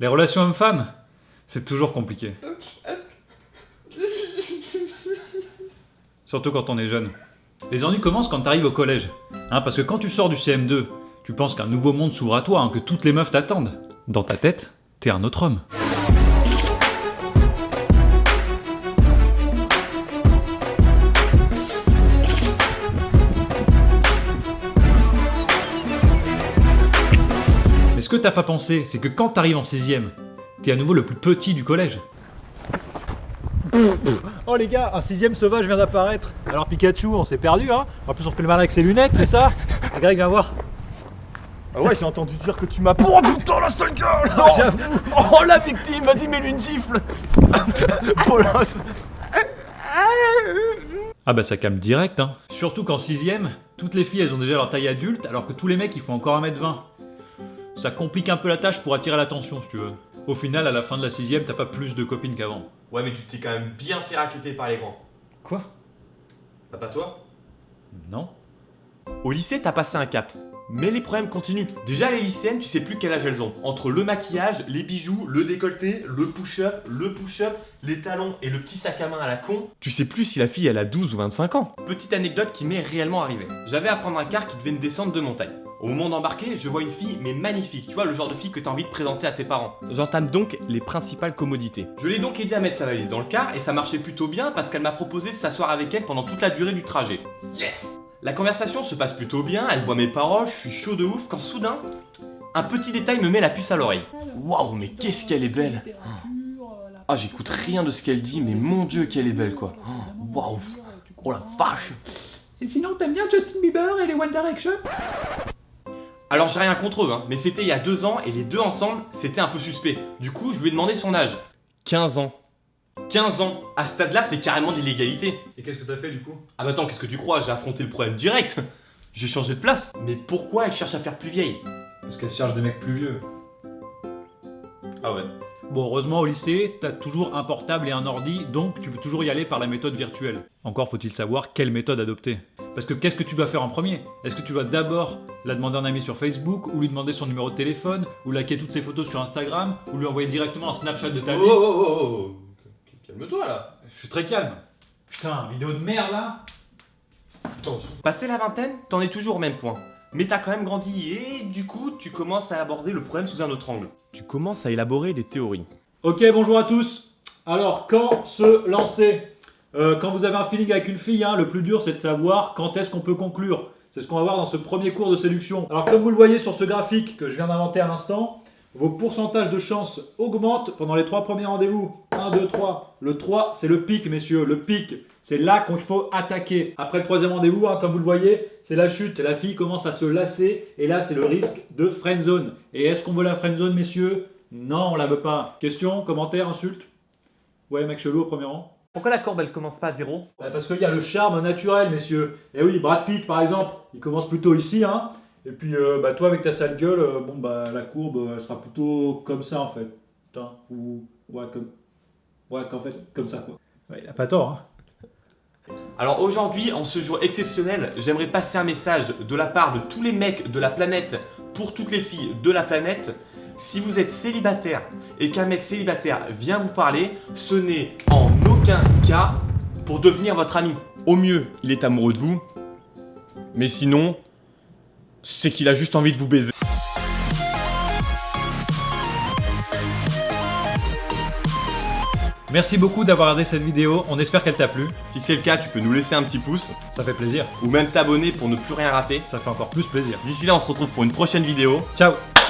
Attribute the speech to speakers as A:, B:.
A: Les relations hommes-femmes, c'est toujours compliqué. Surtout quand on est jeune. Les ennuis commencent quand t'arrives au collège. Parce que quand tu sors du CM2, tu penses qu'un nouveau monde s'ouvre à toi, que toutes les meufs t'attendent. Dans ta tête, t'es un autre homme. Mais ce que t'as pas pensé, c'est que quand t'arrives en 6ème, t'es à nouveau le plus petit du collège. Oh les gars, un 6ème sauvage vient d'apparaître. Alors Pikachu, on s'est perdu hein. En plus on fait le malin avec ses lunettes, c'est ça? Ah, Greg, viens voir.
B: Ah ouais, j'ai entendu dire que tu m'as... Oh putain, la sale gueule.
A: J'avoue.
B: Oh la victime, vas-y mets-lui une gifle. Polasse.
A: Ah bah ça calme direct hein. Surtout qu'en 6ème, toutes les filles elles ont déjà leur taille adulte alors que tous les mecs ils font encore 1m20. Ça complique un peu la tâche pour attirer l'attention si tu veux. Au final, à la fin de la 6ème, t'as pas plus de copines qu'avant.
B: Ouais, mais tu t'es quand même bien fait raqueter par les grands.
A: Quoi?
B: T'as pas toi?
A: Non.
B: Au lycée, t'as passé un cap. Mais les problèmes continuent. Déjà, les lycéennes, tu sais plus quel âge elles ont. Entre le maquillage, les bijoux, le décolleté, le push-up, les talons et le petit sac à main à la con, tu sais plus si la fille elle a 12 ou 25 ans. Petite anecdote qui m'est réellement arrivée. J'avais à prendre un car qui devait me descendre de montagne. Au moment d'embarquer, je vois une fille, mais magnifique, tu vois, le genre de fille que t'as envie de présenter à tes parents. J'entame donc les principales commodités. Je l'ai donc aidé à mettre sa valise dans le car et ça marchait plutôt bien parce qu'elle m'a proposé de s'asseoir avec elle pendant toute la durée du trajet. Yes! La conversation se passe plutôt bien, elle voit mes paroles, je suis chaud de ouf quand soudain, un petit détail me met la puce à l'oreille. Waouh, mais qu'est-ce qu'elle est belle! Ah, j'écoute rien de ce qu'elle dit, mais mon dieu qu'elle est belle quoi. Waouh! Oh la vache!
A: Et sinon, t'aimes bien Justin Bieber et les One Direction?
B: Alors j'ai rien contre eux, mais c'était il y a 2 ans et les deux ensemble, c'était un peu suspect. Du coup, je lui ai demandé son âge. 15 ans. 15 ans. À ce stade-là, c'est carrément de l'illégalité.
A: Et qu'est-ce que t'as fait du coup?
B: Ah bah attends, qu'est-ce que tu crois? J'ai affronté le problème direct. J'ai changé de place. Mais pourquoi elle cherche à faire plus vieille?
A: Parce qu'elle cherche des mecs plus vieux.
B: Ah ouais.
A: Bon, heureusement au lycée, t'as toujours un portable et un ordi, donc tu peux toujours y aller par la méthode virtuelle. Encore faut-il savoir quelle méthode adopter. Parce que qu'est-ce que tu dois faire en premier? Est-ce que tu dois d'abord la demander en ami sur Facebook, ou lui demander son numéro de téléphone, ou liker toutes ses photos sur Instagram, ou lui envoyer directement un Snapchat de ta vie?
B: Oh. Calme-toi là.
A: Je suis très calme. Putain, vidéo de merde là.
B: Attends. Passé la vingtaine, t'en es toujours au même point. Mais t'as quand même grandi et du coup, tu commences à aborder le problème sous un autre angle. Tu commences à élaborer des théories.
A: Ok, bonjour à tous. Alors, quand se lancer? Quand vous avez un feeling avec une fille, le plus dur c'est de savoir quand est-ce qu'on peut conclure. C'est ce qu'on va voir dans ce premier cours de séduction. Alors comme vous le voyez sur ce graphique que je viens d'inventer à l'instant, vos pourcentages de chance augmentent pendant les 3 premiers rendez-vous. 1, 2, 3. Le 3, c'est le pic, messieurs. Le pic, c'est là qu'il faut attaquer. Après le 3e rendez-vous, comme vous le voyez, c'est la chute. La fille commence à se lasser. Et là, c'est le risque de friendzone. Et est-ce qu'on veut la friendzone, messieurs? Non, on la veut pas. Question, commentaire, insulte? Ouais, mec chelou au premier rang.
B: Pourquoi la courbe elle commence pas à 0?
A: Parce qu'il y a le charme naturel, messieurs. Et oui, Brad Pitt, par exemple, il commence plutôt ici, Et puis, toi, avec ta sale gueule, la courbe, elle sera plutôt comme ça, en fait. Putain, ou... en fait, comme ça, quoi. Ouais, il a pas tort,
B: Alors aujourd'hui, en ce jour exceptionnel, j'aimerais passer un message de la part de tous les mecs de la planète pour toutes les filles de la planète. Si vous êtes célibataire et qu'un mec célibataire vient vous parler, ce n'est en aucun cas pour devenir votre ami. Au mieux, il est amoureux de vous, mais sinon, c'est qu'il a juste envie de vous baiser.
A: Merci beaucoup d'avoir regardé cette vidéo, on espère qu'elle t'a plu.
B: Si c'est le cas, tu peux nous laisser un petit pouce,
A: Ça fait plaisir,
B: ou même t'abonner pour ne plus rien rater.
A: ça fait encore plus plaisir.
B: D'ici là, on se retrouve pour une prochaine vidéo.
A: Ciao!